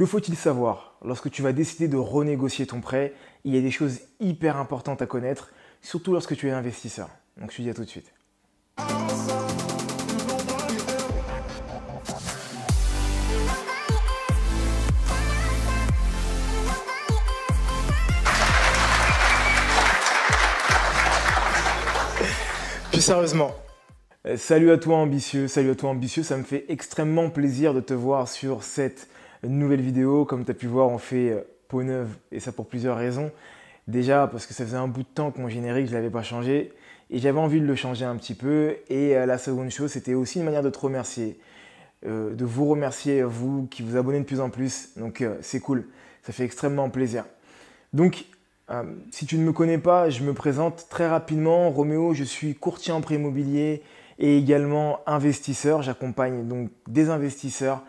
Que faut-il savoir lorsque tu vas décider de renégocier ton prêt? Il y a des choses hyper importantes à connaître, surtout lorsque tu es investisseur. Donc je te dis à tout de suite. Plus sérieusement, salut à toi ambitieux, ça me fait extrêmement plaisir de te voir sur cette nouvelle vidéo. Comme tu as pu voir, on fait peau neuve et ça pour plusieurs raisons. Déjà parce que ça faisait un bout de temps que mon générique, je ne l'avais pas changé et j'avais envie de le changer un petit peu. Et la seconde chose, c'était aussi une manière de te remercier, de vous remercier, vous qui vous abonnez de plus en plus. Donc c'est cool, ça fait extrêmement plaisir. Donc si tu ne me connais pas, je me présente très rapidement. Roméo, je suis courtier en prêt immobilier et également investisseur. J'accompagne donc des investisseurs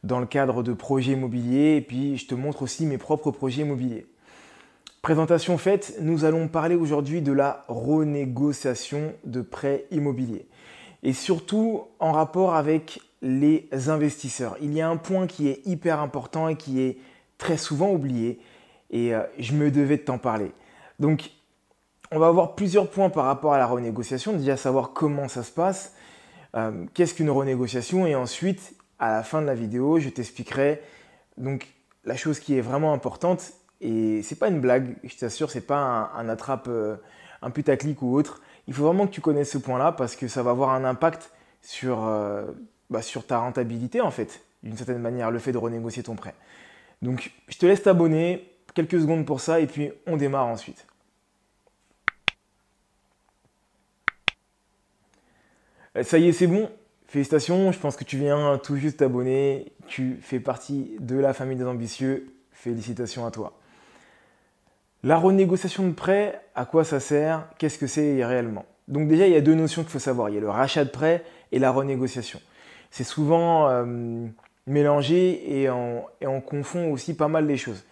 dans le cadre de projets immobiliers et puis je te montre aussi mes propres projets immobiliers. Présentation faite, nous allons parler aujourd'hui de la renégociation de prêts immobiliers et surtout en rapport avec les investisseurs. Il y a un point qui est hyper important et qui est très souvent oublié. Et je me devais de t'en parler. Donc, on va avoir plusieurs points par rapport à la renégociation. Déjà, savoir comment ça se passe, qu'est-ce qu'une renégociation. Et ensuite, à la fin de la vidéo, je t'expliquerai donc la chose qui est vraiment importante. Et ce n'est pas une blague, je t'assure, ce n'est pas un attrape, un putaclic ou autre. Il faut vraiment que tu connaisses ce point-là parce que ça va avoir un impact sur ta rentabilité, en fait, d'une certaine manière, le fait de renégocier ton prêt. Donc, je te laisse t'abonner. Quelques secondes pour ça et puis on démarre ensuite. Ça y est, c'est bon. Félicitations, je pense que tu viens tout juste t'abonner. Tu fais partie de la famille des ambitieux. Félicitations à toi. La renégociation de prêt, à quoi ça sert? Qu'est-ce que c'est réellement? Donc déjà, il y a deux notions qu'il faut savoir. Il y a le rachat de prêt et la renégociation. C'est souvent mélangé et on confond aussi pas mal les choses.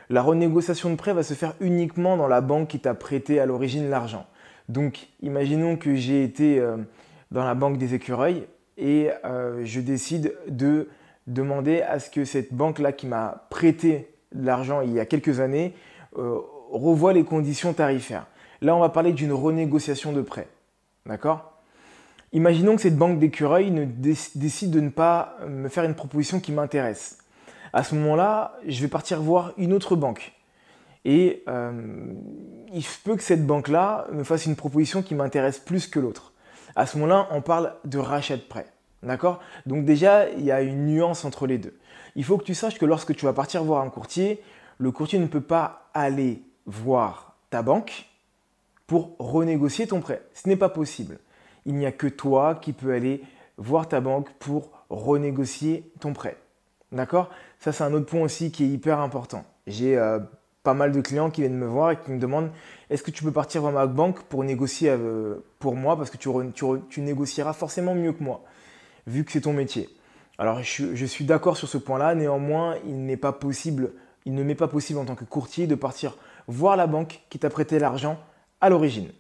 La renégociation de prêt va se faire uniquement dans la banque qui t'a prêté à l'origine l'argent. Donc, imaginons que j'ai été dans la banque des écureuils et je décide de demander à ce que cette banque-là qui m'a prêté de l'argent il y a quelques années revoie les conditions tarifaires. Là, on va parler d'une renégociation de prêt. D'accord? Imaginons que cette banque d'écureuils décide de ne pas me faire une proposition qui m'intéresse. À ce moment-là, je vais partir voir une autre banque. Et il se peut que cette banque-là me fasse une proposition qui m'intéresse plus que l'autre. À ce moment-là, on parle de rachat de prêt. D'accord? Donc déjà, il y a une nuance entre les deux. Il faut que tu saches que lorsque tu vas partir voir un courtier, le courtier ne peut pas aller voir ta banque pour renégocier ton prêt. Ce n'est pas possible. Il n'y a que toi qui peux aller voir ta banque pour renégocier ton prêt. D'accord? Ça, c'est un autre point aussi qui est hyper important. J'ai pas mal de clients qui viennent me voir et qui me demandent est-ce que tu peux partir voir ma banque pour négocier pour moi parce que tu négocieras forcément mieux que moi, vu que c'est ton métier. Alors, je suis d'accord sur ce point-là. Néanmoins, il ne m'est pas possible en tant que courtier de partir voir la banque qui t'a prêté l'argent à l'origine.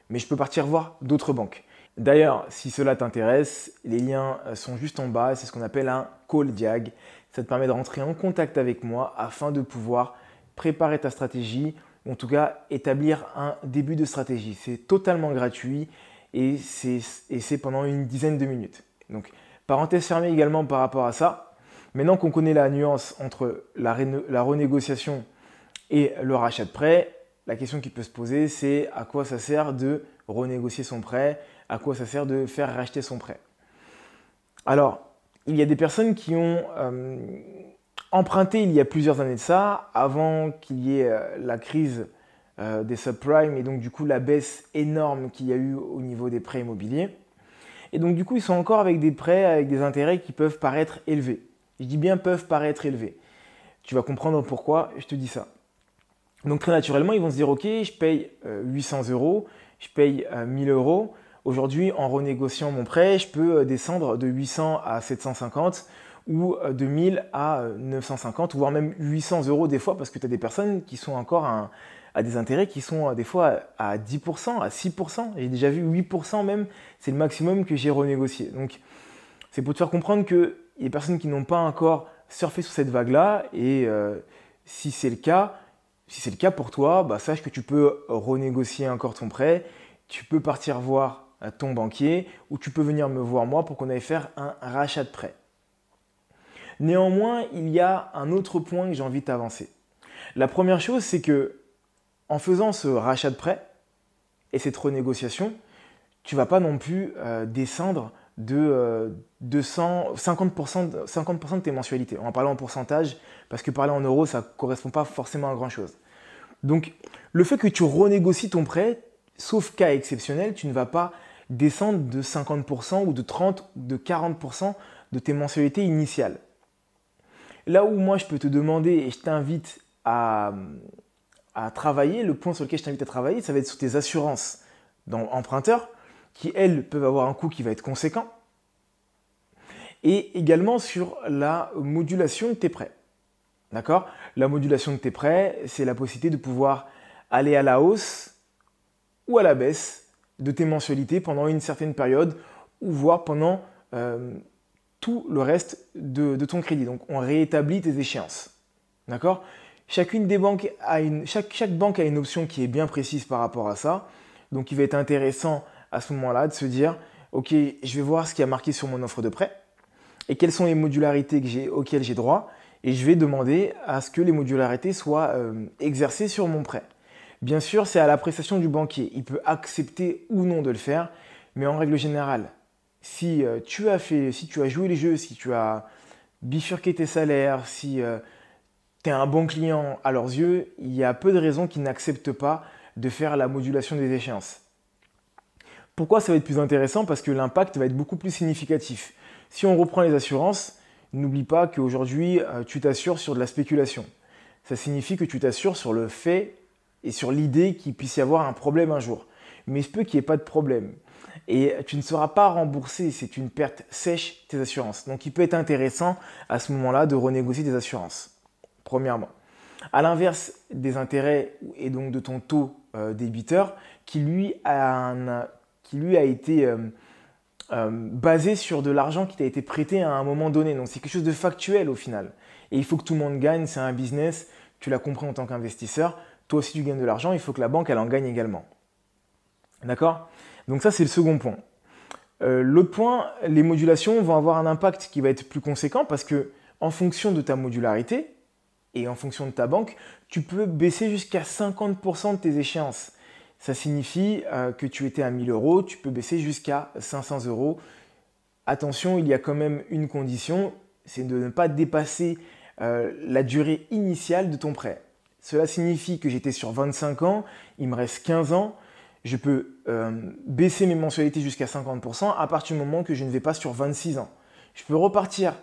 Mais je peux partir voir d'autres banques. D'ailleurs, si cela t'intéresse, les liens sont juste en bas. C'est ce qu'on appelle un call diag. Ça te permet de rentrer en contact avec moi afin de pouvoir préparer ta stratégie, ou en tout cas établir un début de stratégie. C'est totalement gratuit et c'est pendant une dizaine de minutes. Donc, parenthèse fermée également par rapport à ça. Maintenant qu'on connaît la nuance entre la renégociation et le rachat de prêt, la question qui peut se poser, c'est à quoi ça sert de renégocier son prêt, à quoi ça sert de faire racheter son prêt. Alors, il y a des personnes qui ont emprunté il y a plusieurs années de ça, avant qu'il y ait la crise des subprimes et donc du coup la baisse énorme qu'il y a eu au niveau des prêts immobiliers. Et donc du coup, ils sont encore avec des prêts avec des intérêts qui peuvent paraître élevés. Je dis bien peuvent paraître élevés. Tu vas comprendre pourquoi je te dis ça. Donc très naturellement, ils vont se dire ok, je paye 800 €, je paye 1000 €. Aujourd'hui, en renégociant mon prêt, je peux descendre de 800 à 750 ou de 1000 à 950, voire même 800 € des fois, parce que tu as des personnes qui sont encore à des intérêts qui sont des fois à 10%, à 6%. J'ai déjà vu 8% même, c'est le maximum que j'ai renégocié. Donc, c'est pour te faire comprendre qu'il y a des personnes qui n'ont pas encore surfer sur cette vague-là et si c'est le cas pour toi, bah, sache que tu peux renégocier encore ton prêt, tu peux partir voir ton banquier ou tu peux venir me voir moi pour qu'on aille faire un rachat de prêt. Néanmoins, il y a un autre point que j'ai envie de t'avancer. La première chose, c'est que en faisant ce rachat de prêt et cette renégociation, tu ne vas pas non plus descendre de 50% de tes mensualités. On va parler en pourcentage parce que parler en euros, ça ne correspond pas forcément à grand-chose. Donc, le fait que tu renégocies ton prêt, sauf cas exceptionnel, tu ne vas pas descendre de 50% ou de 30% ou de 40% de tes mensualités initiales. Là où moi, je peux te demander et je t'invite à travailler, le point sur lequel je t'invite à travailler, ça va être sur tes assurances emprunteurs qui, elles, peuvent avoir un coût qui va être conséquent et également sur la modulation de tes prêts. D'accord ? La modulation de tes prêts, c'est la possibilité de pouvoir aller à la hausse ou à la baisse de tes mensualités pendant une certaine période ou voire pendant tout le reste de ton crédit. Donc, on réétablit tes échéances. D'accord ? Chaque banque a une option qui est bien précise par rapport à ça. Donc, il va être intéressant à ce moment-là de se dire « Ok, je vais voir ce qui a marqué sur mon offre de prêt et quelles sont les modularités auxquelles j'ai droit et je vais demander à ce que les modularités soient exercées sur mon prêt. » Bien sûr, c'est à l'appréciation du banquier. Il peut accepter ou non de le faire, mais en règle générale, si tu as joué les jeux, si tu as bifurqué tes salaires, si tu es un bon client à leurs yeux, il y a peu de raisons qu'ils n'acceptent pas de faire la modulation des échéances. Pourquoi ça va être plus intéressant ? Parce que l'impact va être beaucoup plus significatif. Si on reprend les assurances, n'oublie pas qu'aujourd'hui, tu t'assures sur de la spéculation. Ça signifie que tu t'assures sur le fait et sur l'idée qu'il puisse y avoir un problème un jour. Mais il se peut qu'il n'y ait pas de problème. Et tu ne seras pas remboursé, c'est une perte sèche tes assurances. Donc il peut être intéressant à ce moment-là de renégocier tes assurances, premièrement. À l'inverse des intérêts et donc de ton taux débiteur qui lui a été basé sur de l'argent qui t'a été prêté à un moment donné. Donc c'est quelque chose de factuel au final. Et il faut que tout le monde gagne, c'est un business, tu l'as compris en tant qu'investisseur. Toi aussi tu gagnes de l'argent, il faut que la banque elle en gagne également. D'accord ? Donc ça c'est le second point. L'autre point, les modulations vont avoir un impact qui va être plus conséquent parce que en fonction de ta modularité et en fonction de ta banque, tu peux baisser jusqu'à 50% de tes échéances. Ça signifie que tu étais à 1 000 €, tu peux baisser jusqu'à 500 €. Attention, il y a quand même une condition, c'est de ne pas dépasser la durée initiale de ton prêt. Cela signifie que j'étais sur 25 ans, il me reste 15 ans, je peux baisser mes mensualités jusqu'à 50% à partir du moment que je ne vais pas sur 26 ans. Je peux repartir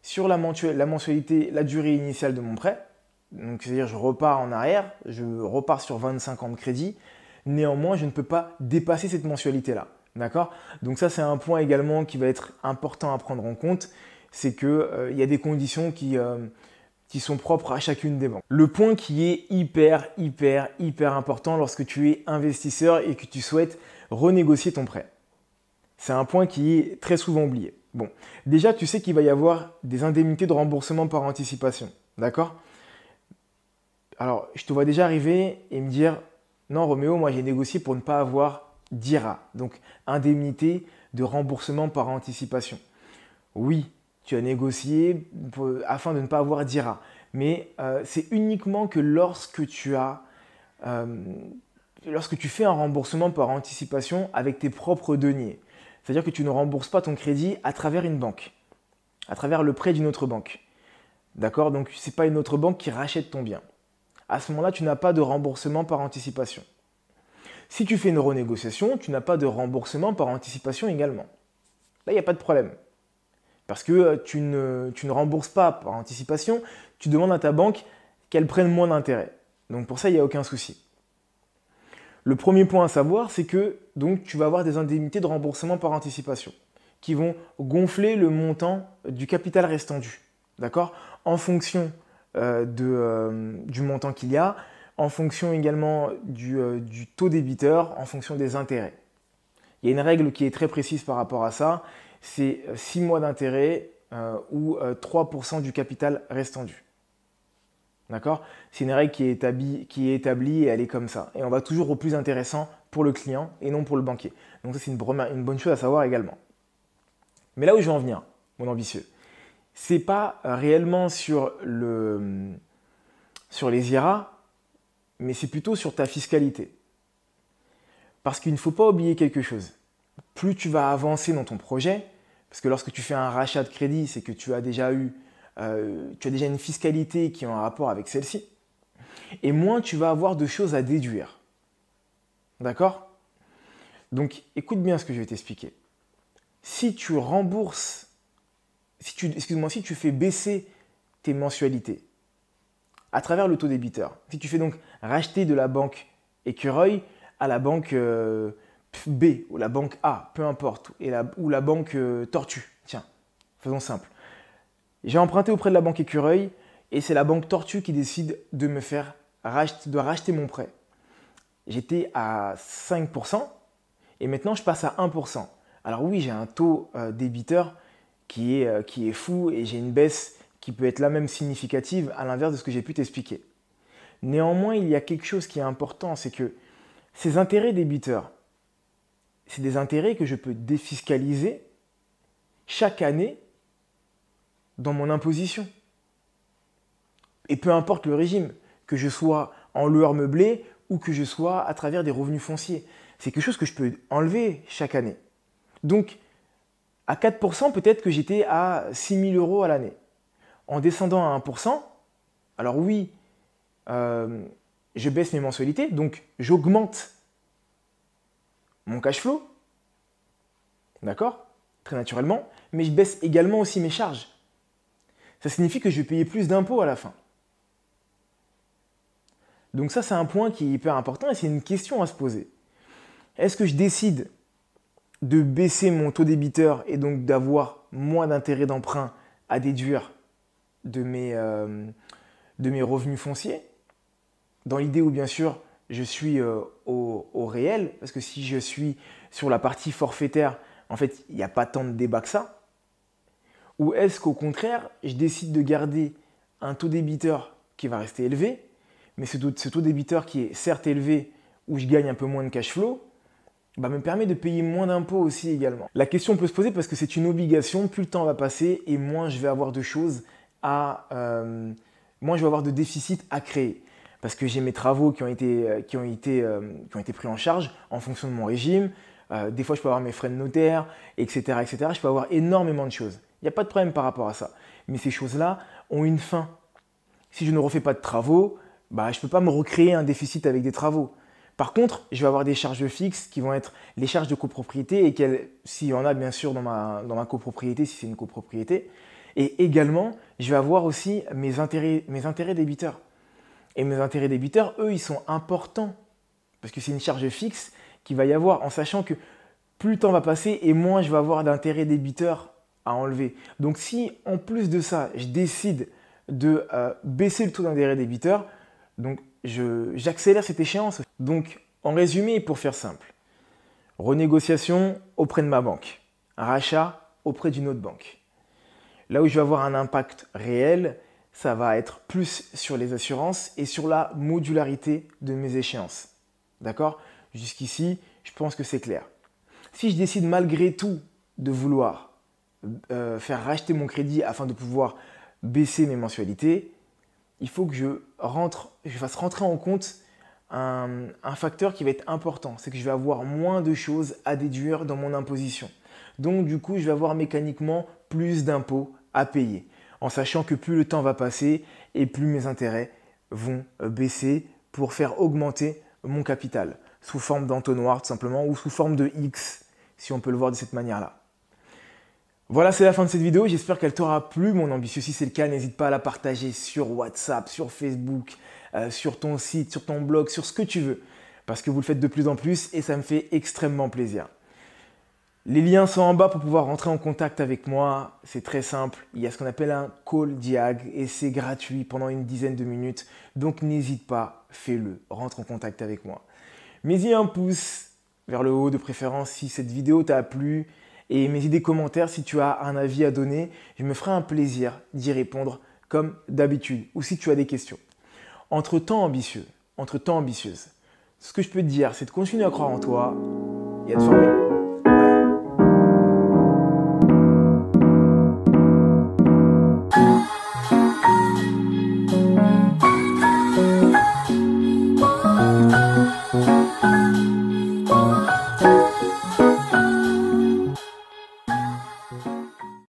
sur la mensualité, la durée initiale de mon prêt. Donc, c'est-à-dire je repars en arrière, je repars sur 25 ans de crédit. Néanmoins, je ne peux pas dépasser cette mensualité-là. D'accord ? Donc ça, c'est un point également qui va être important à prendre en compte. C'est qu'il y a des conditions qui sont propres à chacune des banques. Le point qui est hyper important lorsque tu es investisseur et que tu souhaites renégocier ton prêt. C'est un point qui est très souvent oublié. Bon, déjà, tu sais qu'il va y avoir des indemnités de remboursement par anticipation. D'accord ? Alors, je te vois déjà arriver et me dire « Non, Roméo, moi j'ai négocié pour ne pas avoir d'IRA. » Donc, indemnité de remboursement par anticipation. Oui, tu as négocié afin de ne pas avoir d'IRA. Mais c'est uniquement que lorsque tu fais un remboursement par anticipation avec tes propres deniers. C'est-à-dire que tu ne rembourses pas ton crédit à travers une banque, à travers le prêt d'une autre banque. D'accord ? Donc, ce n'est pas une autre banque qui rachète ton bien. À ce moment-là, tu n'as pas de remboursement par anticipation. Si tu fais une renégociation, tu n'as pas de remboursement par anticipation également. Là, il n'y a pas de problème. Parce que tu ne rembourses pas par anticipation, tu demandes à ta banque qu'elle prenne moins d'intérêt. Donc pour ça, il n'y a aucun souci. Le premier point à savoir, c'est que donc, tu vas avoir des indemnités de remboursement par anticipation qui vont gonfler le montant du capital restant dû. D'accord ? En fonction du montant qu'il y a, en fonction également du taux débiteur, en fonction des intérêts. Il y a une règle qui est très précise par rapport à ça, c'est 6 mois d'intérêt ou 3% du capital restant dû. D'accord? C'est une règle qui est établie et elle est comme ça. Et on va toujours au plus intéressant pour le client et non pour le banquier. Donc ça, c'est une bonne chose à savoir également. Mais là où je veux en venir, mon ambitieux, c'est pas réellement sur les IRA, mais c'est plutôt sur ta fiscalité. Parce qu'il ne faut pas oublier quelque chose. Plus tu vas avancer dans ton projet, parce que lorsque tu fais un rachat de crédit, c'est que tu as déjà une fiscalité qui est en rapport avec celle-ci, et moins tu vas avoir de choses à déduire. D'accord? Donc, écoute bien ce que je vais t'expliquer. Si tu rembourses, si tu fais baisser tes mensualités à travers le taux débiteur, si tu fais donc racheter de la banque Écureuil à la banque B ou la banque A, peu importe, ou la banque Tortue, tiens, faisons simple. J'ai emprunté auprès de la banque Écureuil et c'est la banque Tortue qui décide de me faire racheter mon prêt. J'étais à 5% et maintenant je passe à 1%. Alors oui, j'ai un taux débiteur qui est fou et j'ai une baisse qui peut être là même significative à l'inverse de ce que j'ai pu t'expliquer. Néanmoins, il y a quelque chose qui est important, c'est que ces intérêts débiteurs, c'est des intérêts que je peux défiscaliser chaque année dans mon imposition. Et peu importe le régime, que je sois en loueur meublé ou que je sois à travers des revenus fonciers. C'est quelque chose que je peux enlever chaque année. Donc, à 4%, peut-être que j'étais à 6 000 € à l'année. En descendant à 1%, alors oui, je baisse mes mensualités, donc j'augmente mon cash flow, d'accord? Très naturellement, mais je baisse également aussi mes charges. Ça signifie que je vais payer plus d'impôts à la fin. Donc ça, c'est un point qui est hyper important et c'est une question à se poser. Est-ce que je décide de baisser mon taux débiteur et donc d'avoir moins d'intérêts d'emprunt à déduire de mes revenus fonciers, dans l'idée où bien sûr je suis au réel, parce que si je suis sur la partie forfaitaire, en fait, il n'y a pas tant de débat que ça. Ou est-ce qu'au contraire, je décide de garder un taux débiteur qui va rester élevé, mais ce taux débiteur qui est certes élevé, où je gagne un peu moins de cash flow, me permet de payer moins d'impôts aussi également. La question peut se poser parce que c'est une obligation, plus le temps va passer et moins je vais avoir de choses moins je vais avoir de déficit à créer. Parce que j'ai mes travaux qui ont été pris en charge en fonction de mon régime. Des fois, je peux avoir mes frais de notaire, etc., etc. Je peux avoir énormément de choses. Il n'y a pas de problème par rapport à ça. Mais ces choses-là ont une fin. Si je ne refais pas de travaux, je ne peux pas me recréer un déficit avec des travaux. Par contre, je vais avoir des charges fixes qui vont être les charges de copropriété et s'il y en a bien sûr dans ma copropriété, si c'est une copropriété. Et également, je vais avoir aussi mes intérêts débiteurs. Et mes intérêts débiteurs, eux, ils sont importants parce que c'est une charge fixe qu'il va y avoir en sachant que plus le temps va passer et moins je vais avoir d'intérêts débiteurs à enlever. Donc si en plus de ça, je décide de baisser le taux d'intérêt débiteur, donc j'accélère cette échéance. Donc en résumé, pour faire simple, renégociation auprès de ma banque, rachat auprès d'une autre banque. Là où je vais avoir un impact réel, ça va être plus sur les assurances et sur la modularité de mes échéances. D'accord? Jusqu'ici, je pense que c'est clair. Si je décide malgré tout de vouloir faire racheter mon crédit afin de pouvoir baisser mes mensualités, il faut que je fasse rentrer en compte un facteur qui va être important. C'est que je vais avoir moins de choses à déduire dans mon imposition. Donc du coup, je vais avoir mécaniquement plus d'impôts à payer, en sachant que plus le temps va passer et plus mes intérêts vont baisser pour faire augmenter mon capital, sous forme d'entonnoir tout simplement, ou sous forme de X, si on peut le voir de cette manière-là. Voilà, c'est la fin de cette vidéo. J'espère qu'elle t'aura plu, mon ambitieux. Si c'est le cas, n'hésite pas à la partager sur WhatsApp, sur Facebook, sur ton site, sur ton blog, sur ce que tu veux, parce que vous le faites de plus en plus et ça me fait extrêmement plaisir. Les liens sont en bas pour pouvoir rentrer en contact avec moi. C'est très simple. Il y a ce qu'on appelle un call diag et c'est gratuit pendant une dizaine de minutes. Donc n'hésite pas, fais-le. Rentre en contact avec moi. Mets-y un pouce vers le haut de préférence si cette vidéo t'a plu et mes idées commentaires si tu as un avis à donner. Je me ferai un plaisir d'y répondre comme d'habitude ou si tu as des questions. Entre-temps ambitieux, entre-temps ambitieuse, ce que je peux te dire, c'est de continuer à croire en toi et à te former. Ouais.